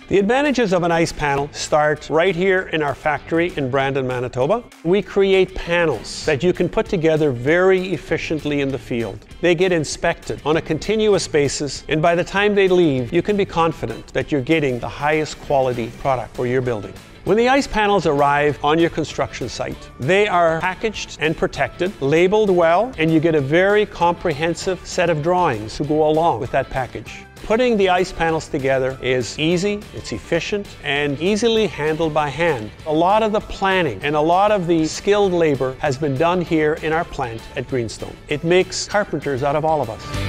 The advantages of an ice panel start right here in our factory in Brandon, Manitoba. We create panels that you can put together very efficiently in the field. They get inspected on a continuous basis, and by the time they leave, you can be confident that you're getting the highest quality product for your building. When the ice panels arrive on your construction site, they are packaged and protected, labeled well, and you get a very comprehensive set of drawings to go along with that package. Putting the ice panels together is easy, it's efficient, and easily handled by hand. A lot of the planning and a lot of the skilled labor has been done here in our plant at Greenstone. It makes carpenters out of all of us.